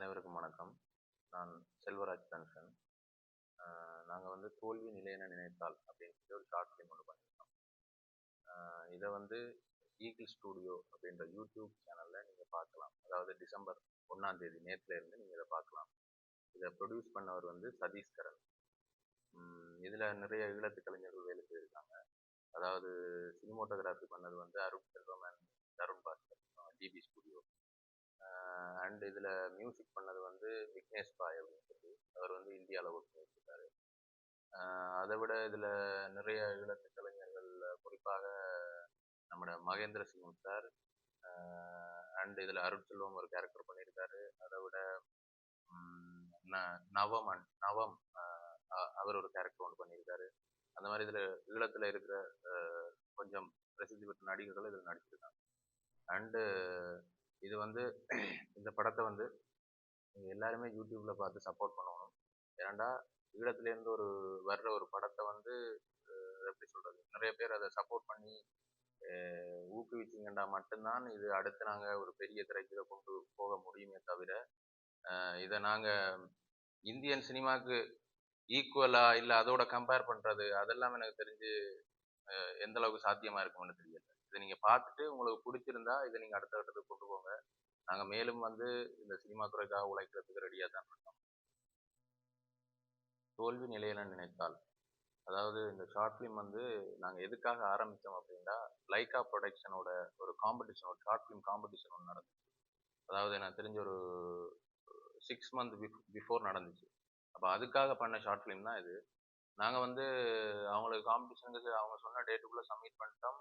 அனைவருக்கும் வணக்கம். நான் செல்வராஜ் பென்ஷன். நாங்கள் வந்து தோல்வி நிலையென நினைத்தால் அப்படின்னு சொல்லி ஒரு ஷார்ட் ஃபிலிம் ஒன்று பண்ணியிருக்கோம். இதை வந்து ஈகிள் ஸ்டூடியோ அப்படின்ற யூடியூப் சேனலில் நீங்கள் பார்க்கலாம். அதாவது டிசம்பர் 1ஆம் தேதி நேற்றுல இருந்து நீங்கள் இதை பார்க்கலாம். இதை ப்ரொடியூஸ் பண்ணவர் வந்து சதீஷ்கரன். இதில் நிறைய ஈழத்து கலைஞர்கள் வேலை செய்திருக்காங்க. அதாவது சினிமோட்டோகிராஃபி பண்ணது வந்து Arun Selvam and Tarun Bhaskar, DP studio. And இதில் மியூசிக் பண்ணது வந்து விக்னேஷ் பாய் அப்படின்னு சொல்லி அவர் வந்து இந்தியாவில் ஒர்க் பண்ணியிருக்காரு. அதை விட இதில் நிறைய ஈழத்து கலைஞர்கள், குறிப்பாக நம்மளோட மகேந்திர சிங் சார் அண்ட் இதில் அருட்செல்வம் ஒரு கேரக்டர் பண்ணியிருக்காரு. அதை விட நவம் அவர் ஒரு கேரக்டர் ஒன்று பண்ணியிருக்காரு. அந்த மாதிரி இதில் ஈழத்தில் இருக்கிற கொஞ்சம் பிரசித்தி பெற்ற நடிகர்கள் இதில் நடிச்சிருக்காங்க. அண்டு இது வந்து இந்த படத்தை வந்து நீங்கள் எல்லாருமே யூடியூப்பில் பார்த்து சப்போர்ட் பண்ணணும். ஏன்னாண்டா ஈழத்துலேருந்து வர்ற ஒரு படத்தை வந்து எப்படி சொல்கிறது, நிறைய பேர் அதை சப்போர்ட் பண்ணி ஊக்குவிச்சிங்கண்டா மட்டும்தான் இது அடுத்து நாங்கள் ஒரு பெரிய திரைக்கு கொண்டு போக முடியுமே தவிர, இதை நாங்கள் இந்தியன் சினிமாவுக்கு ஈக்குவலாக இல்லை அதோட கம்பேர் பண்ணுறது அதெல்லாம் எனக்கு தெரிஞ்சு எந்த அளவுக்கு சாத்தியமாக இருக்கும்னு தெரியல. இதை நீங்கள் பார்த்துட்டு உங்களுக்கு பிடிச்சிருந்தா இதை நீங்கள் அடுத்த கட்டத்துக்கு கொண்டு போங்க. நாங்கள் மேலும் வந்து இந்த சினிமா துறைக்காக உழைக்கிறதுக்கு ரெடியாக தான் இருக்கோம். தோல்வி நிலையென நினைத்தால், அதாவது இந்த ஷார்ட் ஃபிலிம் வந்து நாங்கள் எதுக்காக ஆரம்பித்தோம் அப்படின்னா, லைக்கா ப்ரொடக்ஷனோட ஒரு காம்படிஷன், ஒரு ஷார்ட் ஃபிலிம் காம்படிஷன் ஒன்று நடந்துச்சு. அதாவது எனக்கு தெரிஞ்ச ஒரு 6 மந்த் பிஃபோர் நடந்துச்சு. அப்போ அதுக்காக பண்ண ஷார்ட் ஃபிலிம் தான் இது. நாங்கள் வந்து அவங்களுக்கு காம்படிஷனுக்கு அவங்க சொன்ன டேட்டுக்குள்ளே சப்மிட் பண்ணிட்டோம்.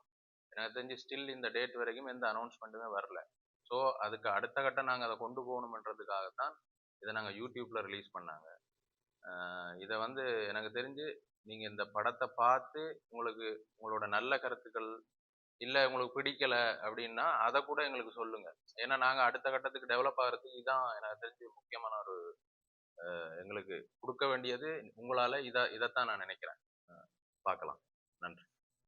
எனக்கு தெரிஞ்சு ஸ்டில் இந்த டேட் வரைக்கும் எந்த அனௌன்ஸ்மெண்ட்டுமே வரல. ஸோ அதுக்கு அடுத்த கட்டம் நாங்கள் அதை கொண்டு போகணுமன்றதுக்காகத்தான் இதை நாங்கள் யூடியூப்பில் ரிலீஸ் பண்ணாங்க. இதை வந்து எனக்கு தெரிஞ்சு நீங்கள் இந்த படத்தை பார்த்து உங்களுக்கு உங்களோட நல்ல கருத்துக்கள் இல்லை உங்களுக்கு பிடிக்கல அப்படின்னா அதை கூட எங்களுக்கு சொல்லுங்கள். ஏன்னா நாங்கள் அடுத்த கட்டத்துக்கு டெவலப் ஆகிறதுக்கு இதுதான் எனக்கு தெரிஞ்சு முக்கியமான ஒரு எங்களுக்கு கொடுக்க வேண்டியது. உங்களால் இதைத்தான் நான் நினைக்கிறேன். பார்க்கலாம். நன்றி.